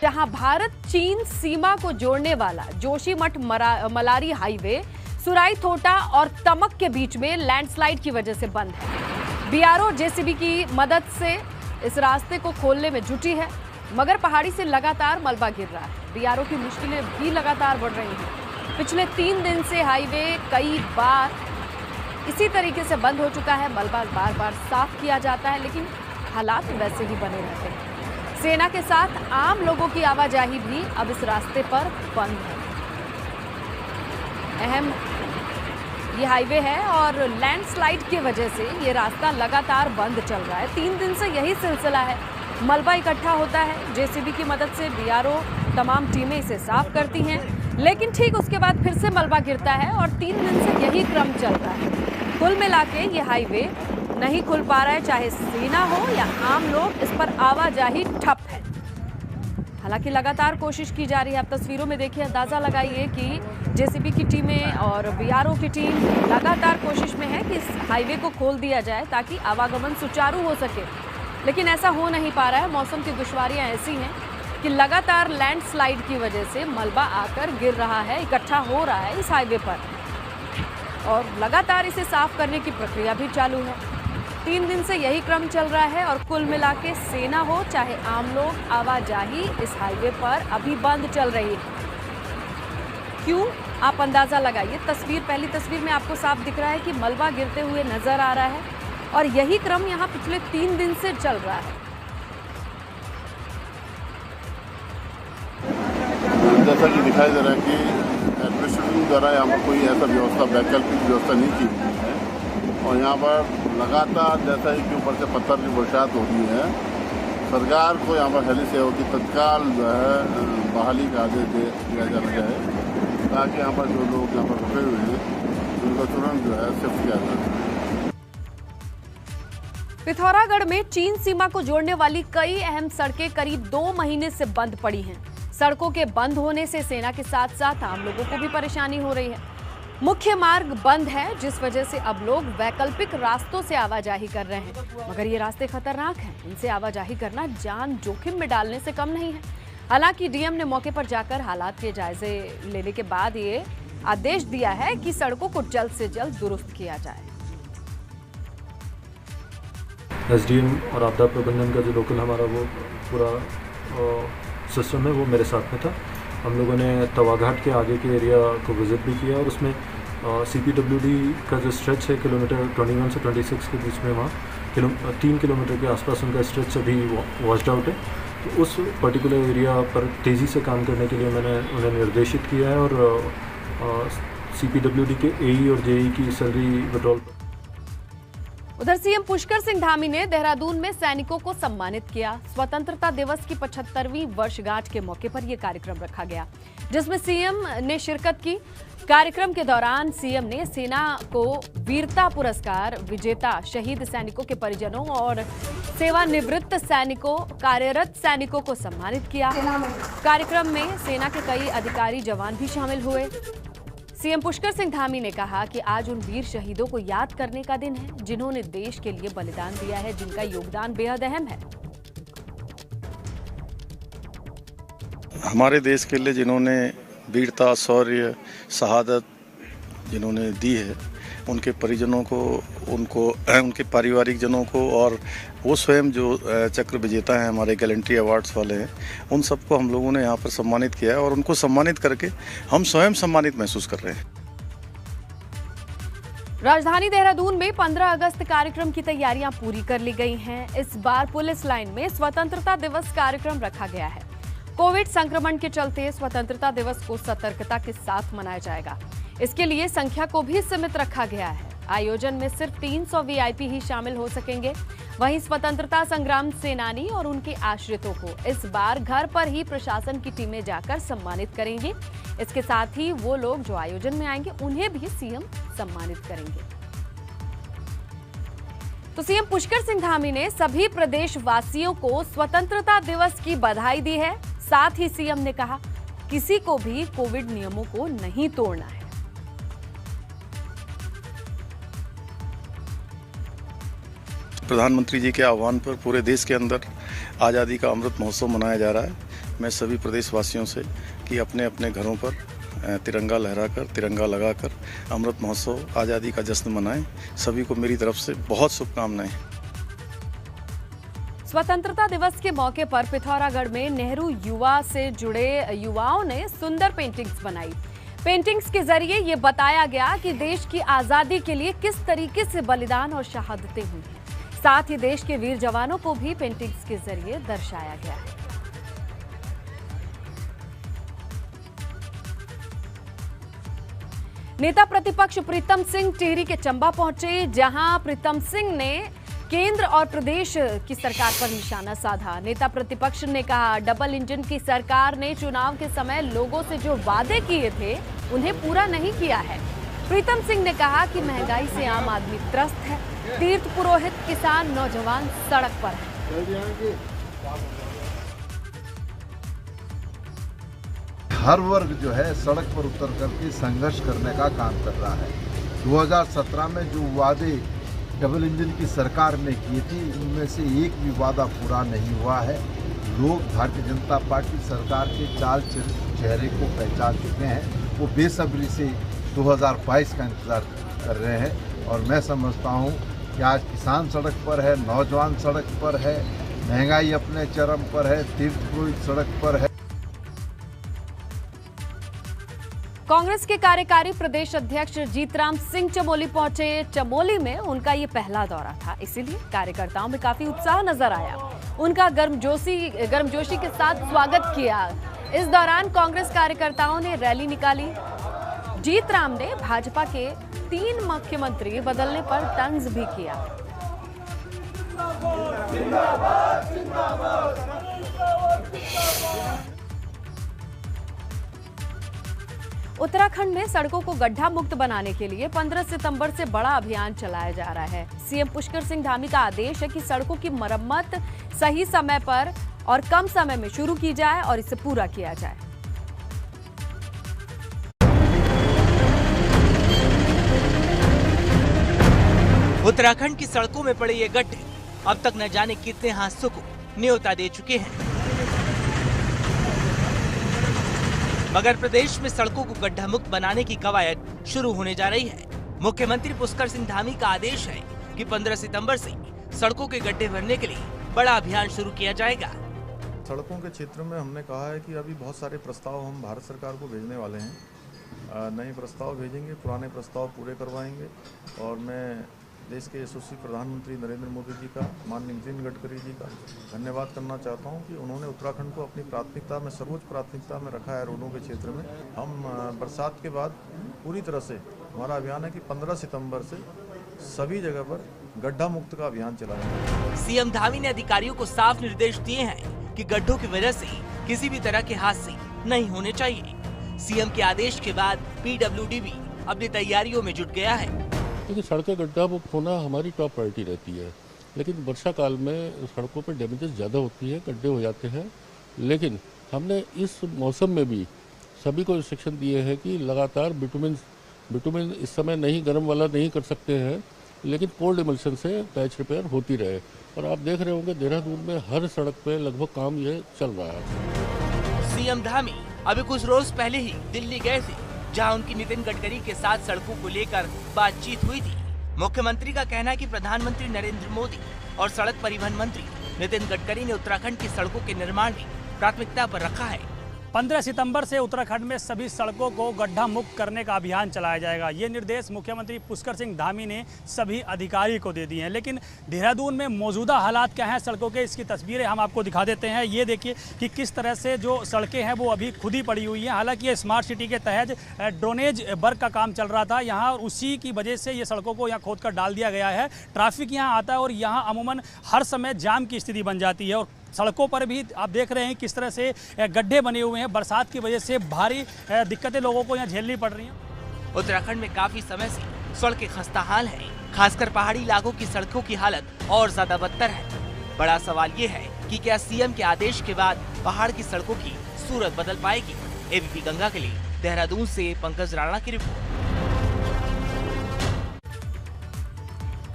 जहां भारत चीन सीमा को जोड़ने वाला जोशीमठ मलारी हाईवे सुराई थोटा और तमक के बीच में लैंडस्लाइड की वजह से बंद है। बीआरओ जेसीबी की मदद से इस रास्ते को खोलने में जुटी है, मगर पहाड़ी से लगातार मलबा गिर रहा है। बीआरओ की मुश्किलें भी लगातार बढ़ रही हैं। पिछले 3 दिन से हाईवे कई बार इसी तरीके से बंद हो चुका है। मलबा बार बार साफ किया जाता है, लेकिन हालात वैसे ही बने रहते हैं। सेना के साथ आम लोगों की आवाजाही भी अब इस रास्ते पर बंद है। अहम ये हाईवे है और लैंडस्लाइड की वजह से ये रास्ता लगातार बंद चल रहा है। 3 दिन से यही सिलसिला है। मलबा इकट्ठा होता है, जेसीबी की मदद से बीआरओ तमाम टीमें इसे साफ करती हैं, लेकिन ठीक उसके बाद फिर से मलबा गिरता है और 3 दिन से यही क्रम चल रहा है। कुल मिला के ये हाईवे नहीं खुल पा रहा है, चाहे सेना हो या आम लोग, इस पर आवाजाही ठप है। हालांकि लगातार कोशिश की जा रही है। आप तस्वीरों में देखिए, अंदाजा लगाइए कि जेसीबी की टीमें और बीआरओ की टीम लगातार कोशिश में है कि इस हाईवे को खोल दिया जाए ताकि आवागमन सुचारू हो सके, लेकिन ऐसा हो नहीं पा रहा है। मौसम की दुश्वारियां ऐसी हैं कि लगातार लैंडस्लाइड की वजह से मलबा आकर गिर रहा है, इकट्ठा हो रहा है इस हाईवे पर, और लगातार इसे साफ करने की प्रक्रिया भी चालू है। 3 दिन से यही क्रम चल रहा है और कुल मिला के सेना हो चाहे आम लोग, आवाजाही इस हाईवे पर अभी बंद चल रही है। क्यों, आप अंदाजा लगाइए। पहली तस्वीर में आपको साफ दिख रहा है कि मलबा गिरते हुए नजर आ रहा है और यही क्रम यहाँ पिछले 3 दिन से चल रहा है। जैसा कि दिखाई दे रहा है कि एडमिनिस्ट्रेशन द्वारा यहाँ पर कोई ऐसा व्यवस्था, वैकल्पिक व्यवस्था नहीं की गई है और यहाँ पर लगातार जैसा ही कि ऊपर से पत्थर की बरसात हो रही है, सरकार को यहाँ पर हेली सेवा की तत्काल जो है बहाली का आदेश दिया जाना चाहिए ताकि यहाँ पर जो लोग यहाँ पर रुके हुए हैं उनको तुरंत जो है शिफ्ट किया जाए। पिथौरागढ़ में चीन सीमा को जोड़ने वाली कई अहम सड़कें करीब 2 महीने से बंद पड़ी हैं। सड़कों के बंद होने से सेना के साथ साथ आम लोगों को भी परेशानी हो रही है। मुख्य मार्ग बंद है, जिस वजह से अब लोग वैकल्पिक रास्तों से आवाजाही कर रहे हैं, मगर ये रास्ते खतरनाक हैं। इनसे आवाजाही करना जान जोखिम में डालने से कम नहीं है। हालांकि डीएम ने मौके पर जाकर हालात के जायजे लेने के बाद ये आदेश दिया है कि सड़कों को जल्द से जल्द दुरुस्त किया जाए। एसडीएम और आपदा प्रबंधन का जो लोकल हमारा वो पूरा सिस्टम है वो मेरे साथ में था। हम लोगों ने तवाघाट के आगे के एरिया को विज़िट भी किया और उसमें CPWD का जो स्ट्रेच है किलोमीटर 21 से 26 के बीच में, वहाँ 3 किलोमीटर के आसपास उनका स्ट्रेच अभी वॉश्ड आउट है। तो उस पर्टिकुलर एरिया पर तेज़ी से काम करने के लिए मैंने उन्हें निर्देशित किया है और CPWD के AE और JE की सैलरी विड्रॉल। उधर सीएम पुष्कर सिंह धामी ने देहरादून में सैनिकों को सम्मानित किया। स्वतंत्रता दिवस की 75वीं वर्षगांठ के मौके पर यह कार्यक्रम रखा गया, जिसमें सीएम ने शिरकत की। कार्यक्रम के दौरान सीएम ने सेना को वीरता पुरस्कार विजेता शहीद सैनिकों के परिजनों और सेवानिवृत्त सैनिकों, कार्यरत सैनिकों को सम्मानित किया। कार्यक्रम में सेना के कई अधिकारी, जवान भी शामिल हुए। सीएम पुष्कर सिंह धामी ने कहा कि आज उन वीर शहीदों को याद करने का दिन है जिन्होंने देश के लिए बलिदान दिया है, जिनका योगदान बेहद अहम है। हमारे देश के लिए जिन्होंने वीरता, शौर्य, शहादत जिन्होंने दी है, उनके परिजनों को, उनके पारिवारिक जनों को और वो स्वयं जो चक्र विजेता हैं, हमारे गैलेंट्री अवार्ड्स वाले हैं, उन सबको हम लोगों ने यहाँ पर सम्मानित किया है और उनको सम्मानित करके हम स्वयं सम्मानित महसूस कर रहे हैं। राजधानी देहरादून में 15 अगस्त कार्यक्रम की तैयारियां पूरी कर ली गई हैं। इस बार पुलिस लाइन में स्वतंत्रता दिवस कार्यक्रम रखा गया है। कोविड संक्रमण के चलते स्वतंत्रता दिवस को सतर्कता के साथ मनाया जाएगा। इसके लिए संख्या को भी सीमित रखा गया है। आयोजन में सिर्फ 300 वीआईपी ही शामिल हो सकेंगे। वहीं स्वतंत्रता संग्राम सेनानी और उनके आश्रितों को इस बार घर पर ही प्रशासन की टीमें जाकर सम्मानित करेंगी। इसके साथ ही वो लोग जो आयोजन में आएंगे उन्हें भी सीएम सम्मानित करेंगे। तो सीएम पुष्कर सिंह धामी ने सभी प्रदेशवासियों को स्वतंत्रता दिवस की बधाई दी है। साथ ही सीएम ने कहा, किसी को भी कोविड नियमों को नहीं तोड़ना है। प्रधानमंत्री जी के आह्वान पर पूरे देश के अंदर आज़ादी का अमृत महोत्सव मनाया जा रहा है। मैं सभी प्रदेशवासियों से कि अपने अपने घरों पर तिरंगा लहराकर, तिरंगा लगाकर अमृत महोत्सव आज़ादी का जश्न मनाएं। सभी को मेरी तरफ से बहुत शुभकामनाएं। स्वतंत्रता दिवस के मौके पर पिथौरागढ़ में नेहरू युवा से जुड़े युवाओं ने सुंदर पेंटिंग्स बनाई। पेंटिंग्स के जरिए ये बताया गया कि देश की आजादी के लिए किस तरीके से बलिदान और शहादतें हुई हैं। साथ ही देश के वीर जवानों को भी पेंटिंग्स के जरिए दर्शाया गया है। नेता प्रतिपक्ष प्रीतम सिंह टिहरी के चंबा पहुंचे, जहां प्रीतम सिंह ने केंद्र और प्रदेश की सरकार पर निशाना साधा। नेता प्रतिपक्ष ने कहा, डबल इंजन की सरकार ने चुनाव के समय लोगों से जो वादे किए थे उन्हें पूरा नहीं किया है। प्रीतम सिंह ने कहा कि महंगाई से आम आदमी त्रस्त है। तीर्थ पुरोहित, किसान, नौजवान सड़क पर हैं। हर वर्ग जो है सड़क पर उतर करके संघर्ष करने का काम कर रहा है। 2017 में जो वादे डबल इंजन की सरकार ने किए थे, उनमें से एक भी वादा पूरा नहीं हुआ है। लोग भारतीय जनता पार्टी सरकार के चाल चेहरे को पहचान चुके हैं। वो बेसब्री से 2022 का इंतजार कर रहे हैं। और मैं समझता हूँ कि आज किसान सड़क पर है, नौजवान सड़क पर है, महंगाई अपने चरम पर है, तीर्थ पुरोहित सड़क पर है। कांग्रेस के कार्यकारी प्रदेश अध्यक्ष जीतराम सिंह चमोली पहुंचे। चमोली में उनका ये पहला दौरा था, इसीलिए कार्यकर्ताओं में काफी उत्साह नजर आया। उनका गर्मजोशी के साथ स्वागत किया। इस दौरान कांग्रेस कार्यकर्ताओं ने रैली निकाली। जीतराम ने भाजपा के 3 मुख्यमंत्री बदलने पर तंज भी किया। उत्तराखंड में सड़कों को गड्ढा मुक्त बनाने के लिए 15 सितंबर से बड़ा अभियान चलाया जा रहा है। सीएम पुष्कर सिंह धामी का आदेश है कि सड़कों की मरम्मत सही समय पर और कम समय में शुरू की जाए और इसे पूरा किया जाए। उत्तराखंड की सड़कों में पड़े ये गड्ढे अब तक न जाने कितने हादसों को न्योता दे चुके हैं। मगर प्रदेश में सड़कों को गड्ढा मुक्त बनाने की कवायद शुरू होने जा रही है। मुख्यमंत्री पुष्कर सिंह धामी का आदेश है कि 15 सितंबर से सड़कों के गड्ढे भरने के लिए बड़ा अभियान शुरू किया जाएगा। सड़कों के क्षेत्र में हमने कहा है कि अभी बहुत सारे प्रस्ताव हम भारत सरकार को भेजने वाले हैं। नए प्रस्ताव भेजेंगे, पुराने प्रस्ताव पूरे करवाएंगे। और मैं देश के यशस्वी प्रधानमंत्री नरेंद्र मोदी जी का, माननीय नितिन गडकरी जी का धन्यवाद करना चाहता हूं कि उन्होंने उत्तराखंड को अपनी प्राथमिकता में, सर्वोच्च प्राथमिकता में रखा है। रोडों के क्षेत्र में हम बरसात के बाद पूरी तरह से हमारा अभियान है कि 15 सितंबर से सभी जगह पर गड्ढा मुक्त का अभियान चलाएंगे। सीएम धामी ने अधिकारियों को साफ निर्देश दिए हैं कि गड्ढों की वजह से किसी भी तरह के हादसे नहीं होने चाहिए। सीएम के आदेश के बाद पीडब्ल्यूडी भी अपनी तैयारियों में जुट गया है। क्योंकि सड़कें गड्ढा मुक्त होना हमारी टॉप प्रायोरिटी रहती है, लेकिन वर्षा काल में सड़कों पर डैमेजेस ज़्यादा होती है, गड्ढे हो जाते हैं। लेकिन हमने इस मौसम में भी सभी को इंस्ट्रक्शन दिए हैं कि लगातार बिटुमिन इस समय नहीं, गर्म वाला नहीं कर सकते हैं, लेकिन कोल्ड इमल्शन से पैच रिपेयर होती रहे। और आप देख रहे होंगे देहरादून में हर सड़क पे लगभग काम ये चल रहा है। सीएम धामी अभी कुछ रोज पहले ही दिल्ली गए थे, जहां उनकी नितिन गडकरी के साथ सड़कों को लेकर बातचीत हुई थी। मुख्यमंत्री का कहना है कि प्रधानमंत्री नरेंद्र मोदी और सड़क परिवहन मंत्री नितिन गडकरी ने उत्तराखंड की सड़कों के निर्माण में प्राथमिकता पर रखा है। 15 सितंबर से उत्तराखंड में सभी सड़कों को गड्ढा मुक्त करने का अभियान चलाया जाएगा। ये निर्देश मुख्यमंत्री पुष्कर सिंह धामी ने सभी अधिकारी को दे दिए हैं। लेकिन देहरादून में मौजूदा हालात क्या हैं सड़कों के, इसकी तस्वीरें हम आपको दिखा देते हैं। ये देखिए कि किस तरह से जो सड़कें हैं वो अभी खुद ही पड़ी हुई हैं। हालांकि ये स्मार्ट सिटी के तहत ड्रोनेज वर्क का काम चल रहा था यहाँ, उसी की वजह से ये सड़कों को यहाँ खोद कर डाल दिया गया है। ट्रैफिक यहाँ आता है और यहाँ अमूमन हर समय जाम की स्थिति बन जाती है। और सड़कों पर भी आप देख रहे हैं किस तरह से गड्ढे बने हुए हैं। बरसात की वजह से भारी दिक्कतें लोगों को यहाँ झेलनी पड़ रही हैं। उत्तराखंड में काफी समय से सड़कें खस्ताहाल हैं, खासकर पहाड़ी इलाकों की सड़कों की हालत और ज्यादा बदतर है। बड़ा सवाल ये है कि क्या सीएम के आदेश के बाद पहाड़ की सड़कों की सूरत बदल पाएगी। एबीपी गंगा के लिए देहरादून से पंकज राणा की रिपोर्ट।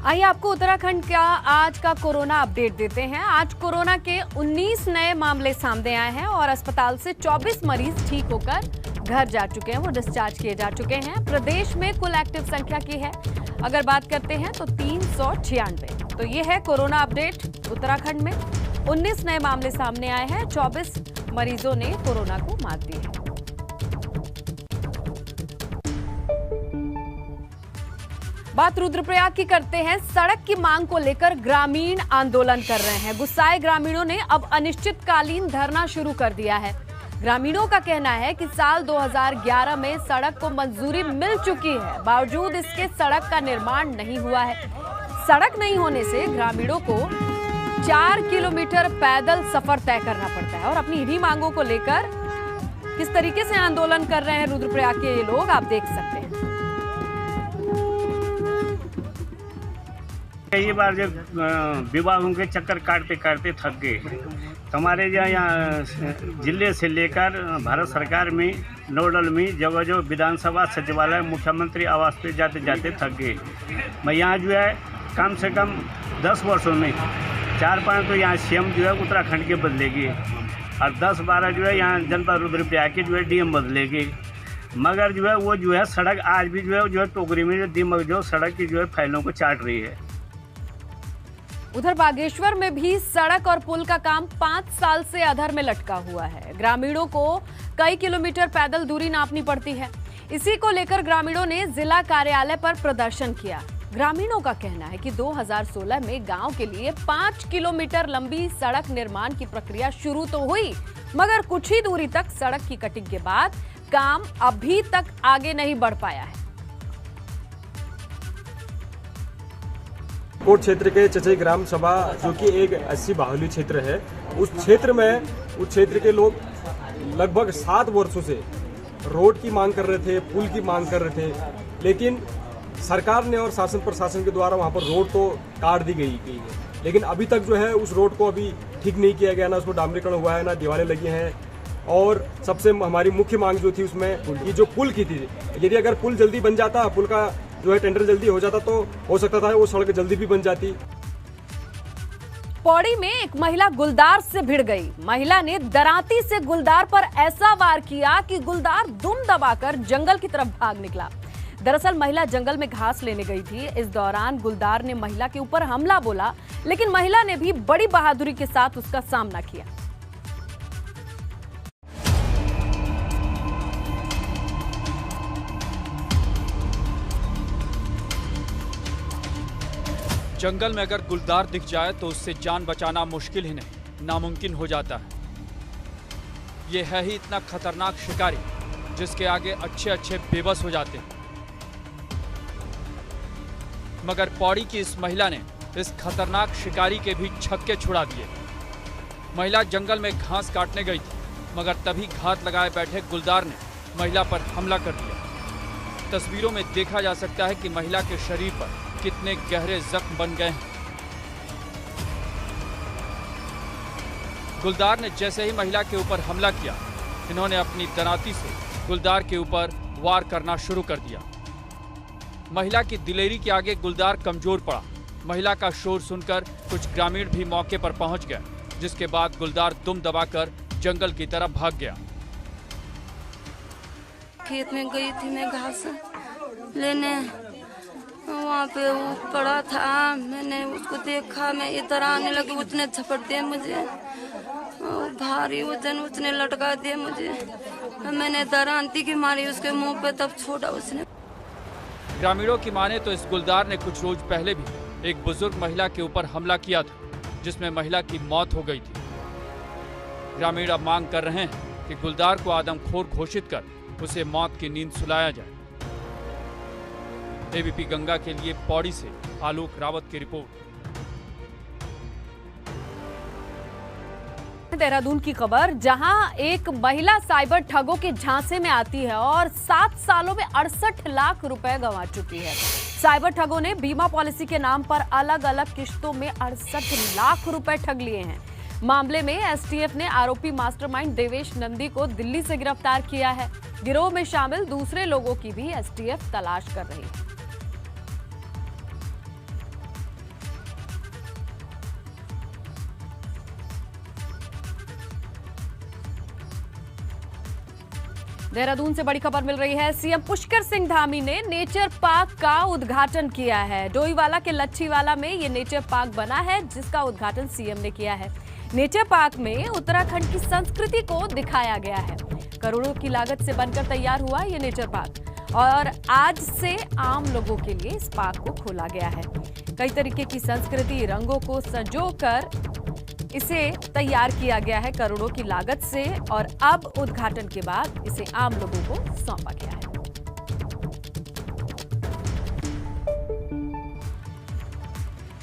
आइए आपको उत्तराखंड का आज का कोरोना अपडेट देते हैं। आज कोरोना के 19 नए मामले सामने आए हैं और अस्पताल से 24 मरीज ठीक होकर घर जा चुके हैं, वो डिस्चार्ज किए जा चुके हैं। प्रदेश में कुल एक्टिव संख्या की है अगर बात करते हैं तो 396। तो ये है कोरोना अपडेट। उत्तराखंड में 19 नए मामले सामने आए हैं, 24 मरीजों ने कोरोना को मात दी है। बात रुद्रप्रयाग की करते हैं। सड़क की मांग को लेकर ग्रामीण आंदोलन कर रहे हैं। गुस्साए ग्रामीणों ने अब अनिश्चितकालीन धरना शुरू कर दिया है। ग्रामीणों का कहना है कि साल 2011 में सड़क को मंजूरी मिल चुकी है, बावजूद इसके सड़क का निर्माण नहीं हुआ है। सड़क नहीं होने से ग्रामीणों को 4 किलोमीटर पैदल सफर तय करना पड़ता है और अपनी इन्हीं मांगों को लेकर किस तरीके से आंदोलन कर रहे हैं रुद्रप्रयाग के ये लोग, आप देख सकते हैं। कई बार जब विभागों के चक्कर काटते काटते थक गए, तो हमारे यहाँ जिले से लेकर भारत सरकार में नोडल में जगह जो विधानसभा सचिवालय मुख्यमंत्री आवास पे जाते जाते थक गए। मैं यहाँ जो है कम से कम 10 वर्षों में 4-5 तो यहाँ सीएम जो है उत्तराखंड के बदलेगी और 10-12 जो है यहाँ जनता रुद्रप्रयाग के जो है डीएम बदलेगी, मगर जो है वो जो है सड़क आज भी जो है टोकरी में जो दीमक जो सड़क की जो है फाइलों को चाट रही है। उधर बागेश्वर में भी सड़क और पुल का काम 5 साल से अधर में लटका हुआ है। ग्रामीणों को कई किलोमीटर पैदल दूरी नापनी पड़ती है। इसी को लेकर ग्रामीणों ने जिला कार्यालय पर प्रदर्शन किया। ग्रामीणों का कहना है कि 2016 में गांव के लिए 5 किलोमीटर लंबी सड़क निर्माण की प्रक्रिया शुरू तो हुई, मगर कुछ ही दूरी तक सड़क की कटिंग के बाद काम अभी तक आगे नहीं बढ़ पाया है। कोट क्षेत्र के चचई ग्राम सभा जो कि एक 80 बाहुली क्षेत्र है, उस क्षेत्र के लोग लगभग 7 वर्षों से रोड की मांग कर रहे थे, पुल की मांग कर रहे थे, लेकिन सरकार ने और शासन प्रशासन के द्वारा वहां पर रोड तो काट दी गई है, लेकिन अभी तक जो है उस रोड को अभी ठीक नहीं किया गया, ना उसको डामरीकरण हुआ है, ना दीवारें लगी हैं। और सबसे हमारी मुख्य मांग जो थी उसमें ये जो पुल की थी, यदि अगर पुल जल्दी बन जाता, पुल का जो है टेंडर जल्दी हो जाता तो हो सकता था वो सड़क जल्दी भी बन जाती। पौड़ी में एक महिला गुलदार से भिड़ गई। महिला ने दरांती से गुलदार पर ऐसा वार किया कि गुलदार दुम दबाकर जंगल की तरफ भाग निकला। दरअसल महिला जंगल में घास लेने गई थी। इस दौरान गुलदार ने महिला के ऊपर हमला बोला, लेकिन महिला ने भी बड़ी बहादुरी के साथ उसका सामना किया। जंगल में अगर गुलदार दिख जाए तो उससे जान बचाना मुश्किल ही नहीं, नामुमकिन हो जाता है। ये है ही इतना खतरनाक शिकारी जिसके आगे अच्छे बेबस हो जाते हैं। मगर पौड़ी की इस महिला ने इस खतरनाक शिकारी के भी छक्के छुड़ा दिए। महिला जंगल में घास काटने गई थी, मगर तभी घात लगाए बैठे गुलदार ने महिला पर हमला कर दिया। तस्वीरों में देखा जा सकता है कि महिला के शरीर पर कितने गहरे जख्म बन गए हैं। गुलदार ने जैसे ही महिला के ऊपर हमला किया, इन्होंने अपनी दरांती से गुलदार के ऊपर वार करना शुरू कर दिया। महिला की दिलेरी के आगे गुलदार कमजोर पड़ा। महिला का शोर सुनकर कुछ ग्रामीण भी मौके पर पहुंच गए, जिसके बाद गुलदार दुम दबाकर जंगल की तरफ भाग गया। खेत में गई थी मैं घास लेने, वहाँ पे वो पड़ा था, मैंने उसको देखा, मैं इधर आने लगी, उसने झपट दिया मुझे, भारी वजन उसने लटका दिया मुझे। मैंने दरांती की मारी उसके मुंह पे, तब छोड़ा उसने। ग्रामीणों की माने तो इस गुलदार ने कुछ रोज पहले भी एक बुजुर्ग महिला के ऊपर हमला किया था, जिसमें महिला की मौत हो गई थी। ग्रामीण अब मांग कर रहे हैं कि गुलदार को आदमखोर घोषित कर उसे मौत की नींद सुलाया जाए। एबीपी गंगा के लिए पौड़ी से आलोक रावत की रिपोर्ट। देहरादून की खबर, जहां एक महिला साइबर ठगों के झांसे में आती है और 7 सालों में 68 लाख रुपए गंवा चुकी है। साइबर ठगों ने बीमा पॉलिसी के नाम पर अलग अलग किश्तों में 68 लाख रुपए ठग लिए हैं। मामले में एसटीएफ ने आरोपी मास्टरमाइंड देवेश नंदी को दिल्ली से गिरफ्तार किया है। गिरोह में शामिल दूसरे लोगों की भी एसटीएफ तलाश कर रही है। देहरादून से बड़ी खबर मिल रही है। सीएम पुष्कर सिंह धामी ने नेचर पार्क का उद्घाटन किया है। डोईवाला के लच्छीवाला में ये नेचर पार्क बना है, जिसका उद्घाटन सीएम ने किया है। नेचर पार्क में उत्तराखंड की संस्कृति को दिखाया गया है। करोड़ों की लागत से बनकर तैयार हुआ ये नेचर पार्क और आज से आम लोगों के लिए इस पार्क को खोला गया है। कई तरीके की संस्कृति रंगों को संजोकर इसे तैयार किया गया है करोड़ों की लागत से और अब उद्घाटन के बाद इसे आम लोगों को सौंपा गया है।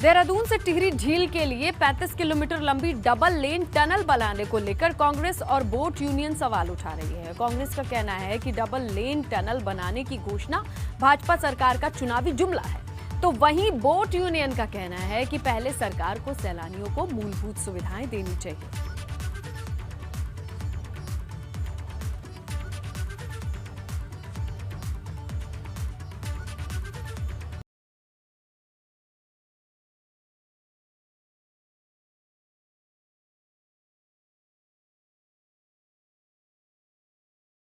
देहरादून से टिहरी झील के लिए 35 किलोमीटर लंबी डबल लेन टनल बनाने को लेकर कांग्रेस और बोट यूनियन सवाल उठा रही है। कांग्रेस का कहना है कि डबल लेन टनल बनाने की घोषणा भाजपा सरकार का चुनावी जुमला है, तो वहीं बोट यूनियन का कहना है कि पहले सरकार को सैलानियों को मूलभूत सुविधाएं देनी चाहिए।